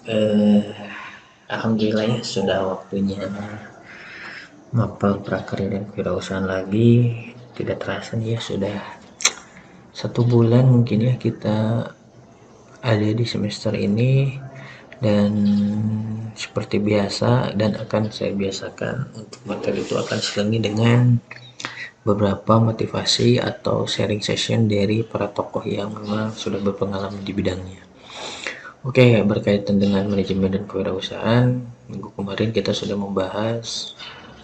Eh, Alhamdulillah ya sudah waktunya mapel prakarya dan kewirausahaan lagi. Tidak terasa nih ya sudah 1 bulan mungkin ya kita ada di semester ini, dan seperti biasa dan akan saya biasakan untuk materi itu akan selingi dengan beberapa motivasi atau sharing session dari para tokoh yang memang sudah berpengalaman di bidangnya. Oke, berkaitan dengan manajemen dan kewirausahaan, minggu kemarin kita sudah membahas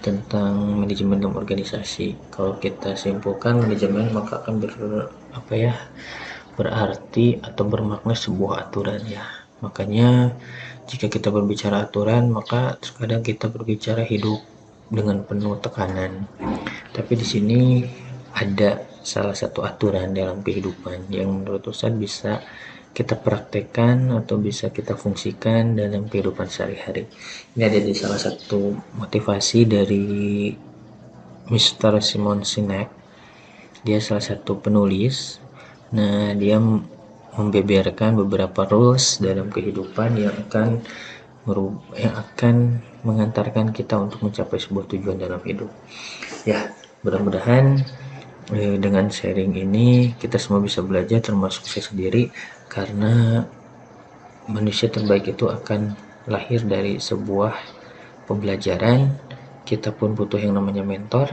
tentang manajemen dalam organisasi. Kalau kita simpulkan manajemen maka akan berarti atau bermakna sebuah aturan ya. Makanya jika kita berbicara aturan, maka terkadang kita berbicara hidup dengan penuh tekanan. Tapi di sini ada salah satu aturan dalam kehidupan yang menurut Ustadz bisa kita praktekkan atau bisa kita fungsikan dalam kehidupan sehari-hari. Ini ada di salah satu motivasi dari Mr. Simon Sinek. Dia salah satu penulis. Nah, dia membeberkan beberapa rules dalam kehidupan yang akan mengantarkan kita untuk mencapai sebuah tujuan dalam hidup. Ya, mudah-mudahan dengan sharing ini kita semua bisa belajar, termasuk saya sendiri, karena manusia terbaik itu akan lahir dari sebuah pembelajaran. Kita pun butuh yang namanya mentor.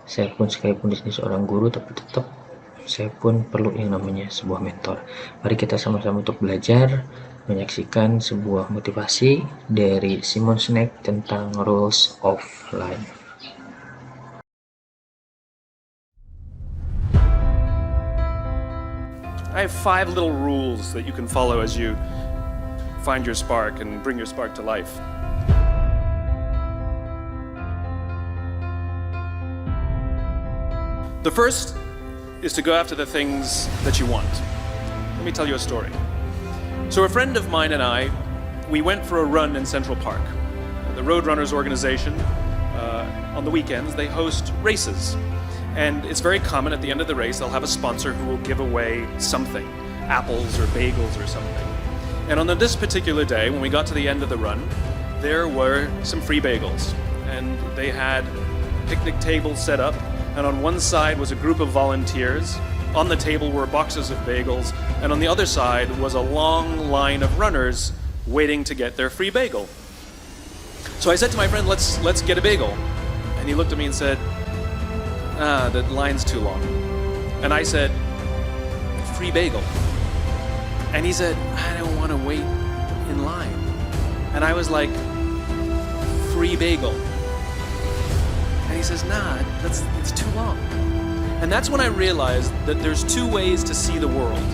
Saya pun sekalipun di sini seorang guru, tapi tetap saya pun perlu yang namanya sebuah mentor. Mari kita sama-sama untuk belajar, menyaksikan sebuah motivasi dari Simon Sinek tentang rules of life. I have 5 little rules that you can follow as you find your spark and bring your spark to life. The first is to go after the things that you want. Let me tell you a story. So a friend of mine and I, we went for a run in Central Park. The Roadrunners organization, on the weekends, they host races. And it's very common at the end of the race, they'll have a sponsor who will give away something, apples or bagels or something. And on this particular day, when we got to the end of the run, there were some free bagels. And they had picnic tables set up, and on one side was a group of volunteers. On the table were boxes of bagels, and on the other side was a long line of runners waiting to get their free bagel. So I said to my friend, let's get a bagel. And he looked at me and said, the line's too long. And I said, free bagel. And he said, I don't want to wait in line. And I was like, free bagel. And he says, nah, it's too long. And that's when I realized that there's 2 ways to see the world.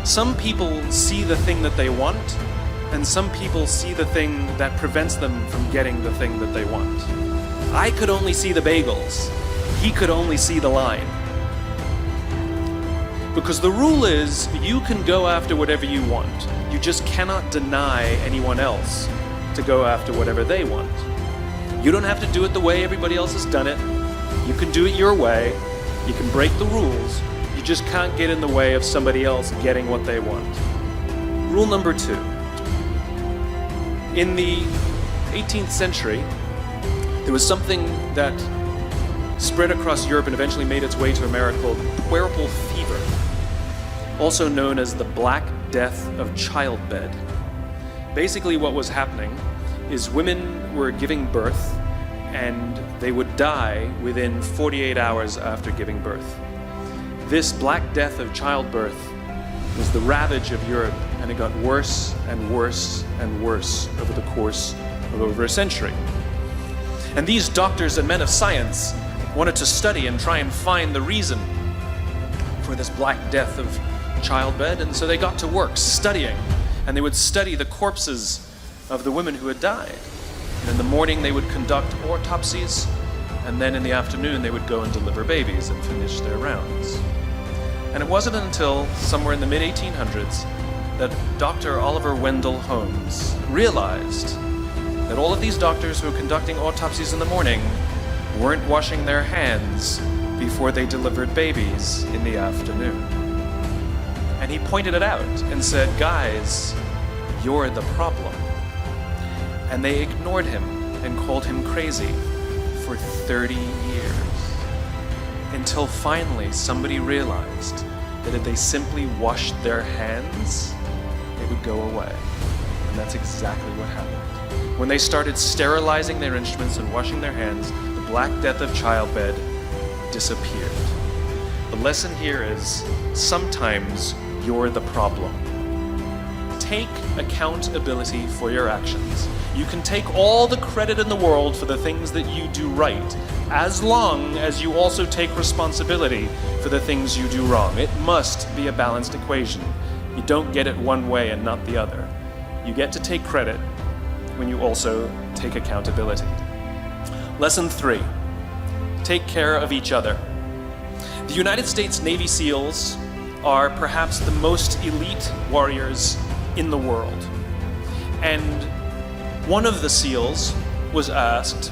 Some people see the thing that they want, and some people see the thing that prevents them from getting the thing that they want. I could only see the bagels. He could only see the line. Because the rule is, you can go after whatever you want. You just cannot deny anyone else to go after whatever they want. You don't have to do it the way everybody else has done it. You can do it your way. You can break the rules. You just can't get in the way of somebody else getting what they want. Rule number 2. In the 18th century, there was something that spread across Europe and eventually made its way to America called puerperal fever, also known as the Black Death of childbed. Basically what was happening is women were giving birth and they would die within 48 hours after giving birth. This Black Death of childbirth was the ravage of Europe, and it got worse and worse and worse over the course of over a century. And these doctors and men of science wanted to study and try and find the reason for this Black Death of childbed, and so they got to work studying, and they would study the corpses of the women who had died. And in the morning they would conduct autopsies, and then in the afternoon they would go and deliver babies and finish their rounds. And it wasn't until somewhere in the mid-1800s that Dr. Oliver Wendell Holmes realized that all of these doctors who were conducting autopsies in the morning weren't washing their hands before they delivered babies in the afternoon. And he pointed it out and said, guys, "You're the problem." And they ignored him and called him crazy for 30 years. Until finally somebody realized that if they simply washed their hands, it would go away. And that's exactly what happened. When they started sterilizing their instruments and washing their hands, the Black Death of childbed disappeared. The lesson here is sometimes you're the problem. Take accountability for your actions. You can take all the credit in the world for the things that you do right, as long as you also take responsibility for the things you do wrong. It must be a balanced equation. You don't get it one way and not the other. You get to take credit when you also take accountability. Lesson 3, take care of each other. The United States Navy SEALs are perhaps the most elite warriors in the world. And one of the SEALs was asked,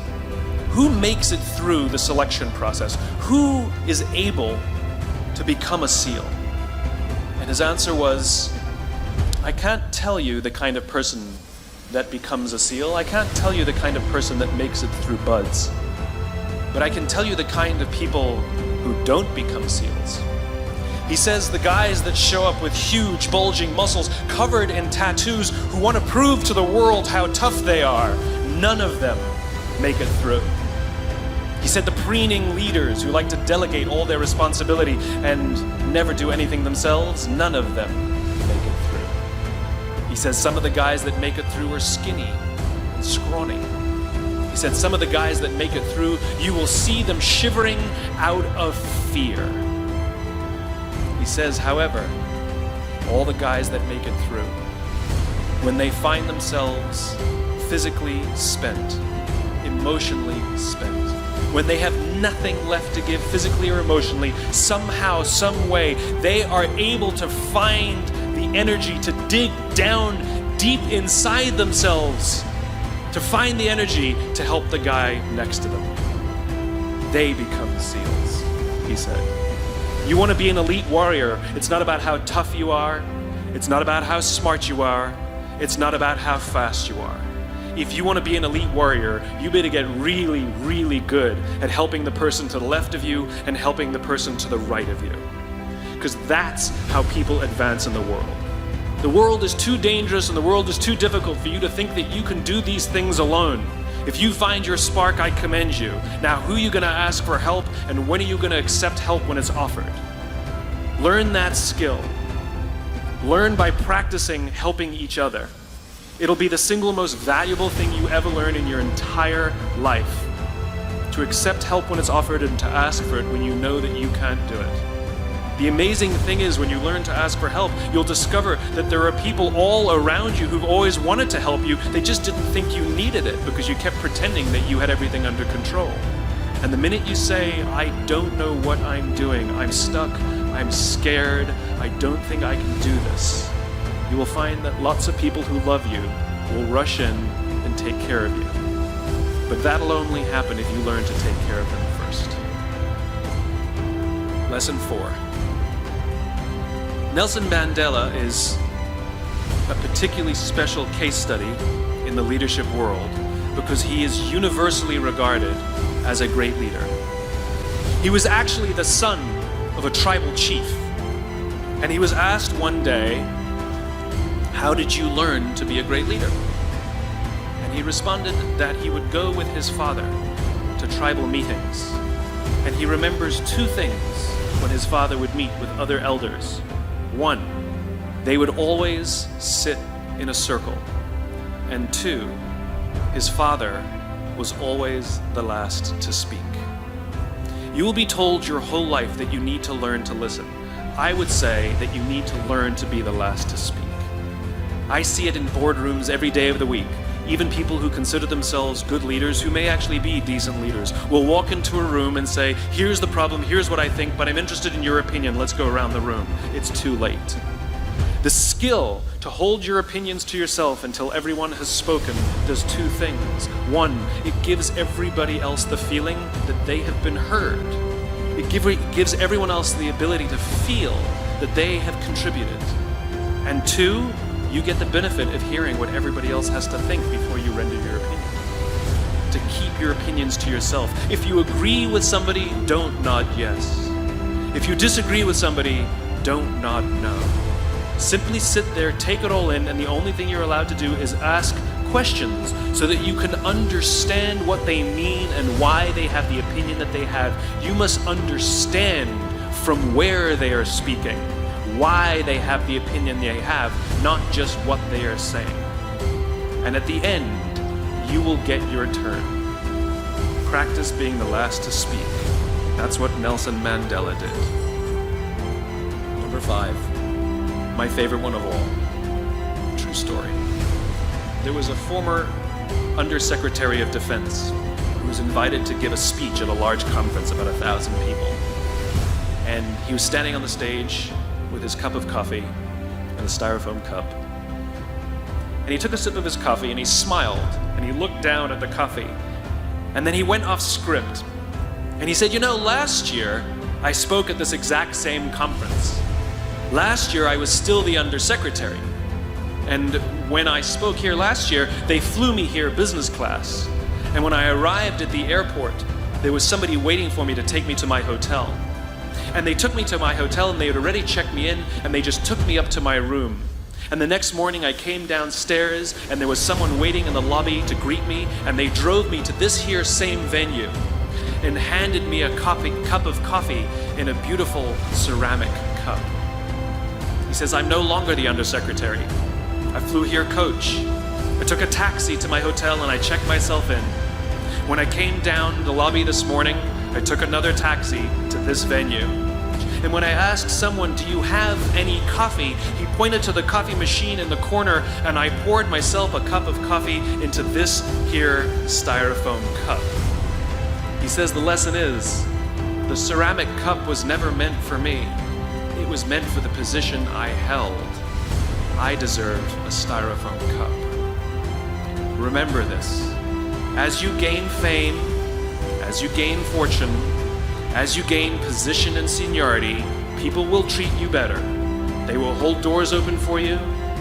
who makes it through the selection process? Who is able to become a SEAL? And his answer was, I can't tell you the kind of person that becomes a SEAL. I can't tell you the kind of person that makes it through BUDS. But I can tell you the kind of people who don't become SEALs. He says the guys that show up with huge, bulging muscles, covered in tattoos, who want to prove to the world how tough they are, none of them make it through. He said the preening leaders who like to delegate all their responsibility and never do anything themselves, none of them make it through. He says some of the guys that make it through are skinny and scrawny. He said some of the guys that make it through, you will see them shivering out of fear. He says, however, all the guys that make it through, when they find themselves physically spent, emotionally spent, when they have nothing left to give physically or emotionally, somehow, some way, they are able to find the energy to dig down deep inside themselves, to find the energy to help the guy next to them. They become SEALs, he said. You want to be an elite warrior. It's not about how tough you are. It's not about how smart you are. It's not about how fast you are. If you want to be an elite warrior, you better get really, really good at helping the person to the left of you and helping the person to the right of you. Because that's how people advance in the world. The world is too dangerous and the world is too difficult for you to think that you can do these things alone. If you find your spark, I commend you. Now, who are you going to ask for help, and when are you going to accept help when it's offered? Learn that skill. Learn by practicing helping each other. It'll be the single most valuable thing you ever learn in your entire life. To accept help when it's offered and to ask for it when you know that you can't do it. The amazing thing is when you learn to ask for help, you'll discover that there are people all around you who've always wanted to help you. They just didn't think you needed it because you kept pretending that you had everything under control. And the minute you say, I don't know what I'm doing, I'm stuck, I'm scared, I don't think I can do this, you will find that lots of people who love you will rush in and take care of you. But that'll only happen if you learn to take care of them first. Lesson 4. Nelson Mandela is a particularly special case study in the leadership world because he is universally regarded as a great leader. He was actually the son of a tribal chief, and he was asked one day, how did you learn to be a great leader? And he responded that he would go with his father to tribal meetings, and he remembers two things when his father would meet with other elders. One, they would always sit in a circle. And two, his father was always the last to speak. You will be told your whole life that you need to learn to listen. I would say that you need to learn to be the last to speak. I see it in boardrooms every day of the week. Even people who consider themselves good leaders, who may actually be decent leaders, will walk into a room and say, here's the problem, here's what I think, but I'm interested in your opinion, let's go around the room. It's too late. The skill to hold your opinions to yourself until everyone has spoken does two things. One, it gives everybody else the feeling that they have been heard. It gives everyone else the ability to feel that they have contributed. And two, you get the benefit of hearing what everybody else has to think before you render your opinion. To keep your opinions to yourself. If you agree with somebody, don't nod yes. If you disagree with somebody, don't nod no. Simply sit there, take it all in, and the only thing you're allowed to do is ask questions so that you can understand what they mean and why they have the opinion that they have. You must understand from where they are speaking, why they have the opinion they have, not just what they are saying. And at the end, you will get your turn. Practice being the last to speak. That's what Nelson Mandela did. Number 5, my favorite one of all, true story. There was a former Undersecretary of Defense who was invited to give a speech at a large conference, about 1,000 people. And he was standing on the stage with his cup of coffee and a styrofoam cup. And he took a sip of his coffee and he smiled and he looked down at the coffee. And then he went off script. And he said, last year I spoke at this exact same conference. Last year I was still the Undersecretary. And when I spoke here last year, they flew me here business class. And when I arrived at the airport, there was somebody waiting for me to take me to my hotel. And they took me to my hotel and they had already checked me in and they just took me up to my room. And the next morning I came downstairs and there was someone waiting in the lobby to greet me, and they drove me to this here same venue and handed me a cup of coffee in a beautiful ceramic cup. He says, I'm no longer the Undersecretary. I flew here coach. I took a taxi to my hotel and I checked myself in. When I came down the lobby this morning, I took another taxi to this venue. And when I asked someone, do you have any coffee? He pointed to the coffee machine in the corner and I poured myself a cup of coffee into this here styrofoam cup. He says the lesson is, the ceramic cup was never meant for me. It was meant for the position I held. I deserved a styrofoam cup. Remember this. As you gain fame, as you gain fortune, as you gain position and seniority, people will treat you better. They will hold doors open for you.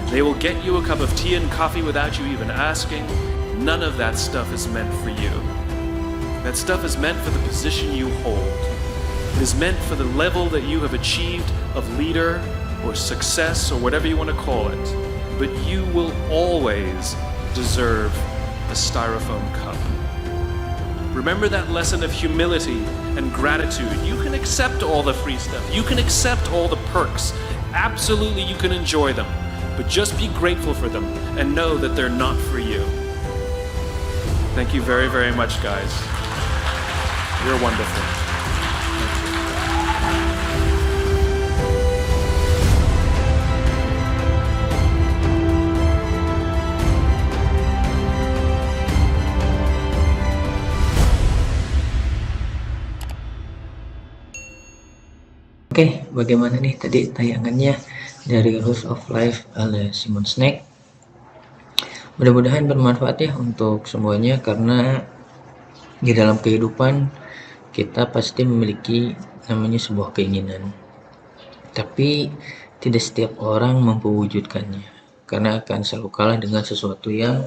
They will get you a cup of tea and coffee without you even asking. None of that stuff is meant for you. That stuff is meant for the position you hold. It is meant for the level that you have achieved of leader or success or whatever you want to call it. But you will always deserve a styrofoam cup. Remember that lesson of humility and gratitude. You can accept all the free stuff. You can accept all the perks. Absolutely, you can enjoy them. But just be grateful for them and know that they're not for you. Thank you very, very much, guys. You're wonderful. Oke, bagaimana nih tadi tayangannya dari Rules of Life oleh Sinek? Mudah-mudahan bermanfaat ya untuk semuanya, karena di dalam kehidupan kita pasti memiliki namanya sebuah keinginan. Tapi tidak setiap orang mampu mewujudkannya, karena akan selalu kalah dengan sesuatu yang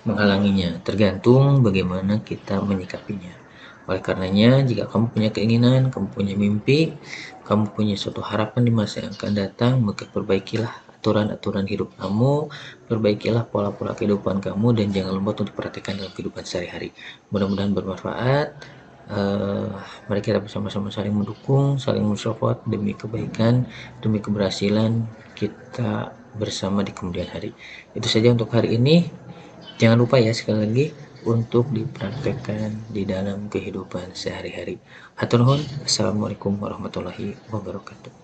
menghalanginya, tergantung bagaimana kita menyikapinya. Oleh karenanya, jika kamu punya keinginan, kamu punya mimpi, kamu punya suatu harapan di masa yang akan datang, maka perbaikilah aturan-aturan hidup kamu, perbaikilah pola-pola kehidupan kamu, dan jangan lupa untuk perhatikan dalam kehidupan sehari-hari. Mudah-mudahan bermanfaat. Mari kita bersama-sama saling mendukung, saling mensupport demi kebaikan, demi keberhasilan kita bersama di kemudian hari. Itu saja untuk hari ini. Jangan lupa ya, sekali lagi, untuk dipraktekkan di dalam kehidupan sehari-hari. Hatur nuhun. Assalamualaikum warahmatullahi wabarakatuh.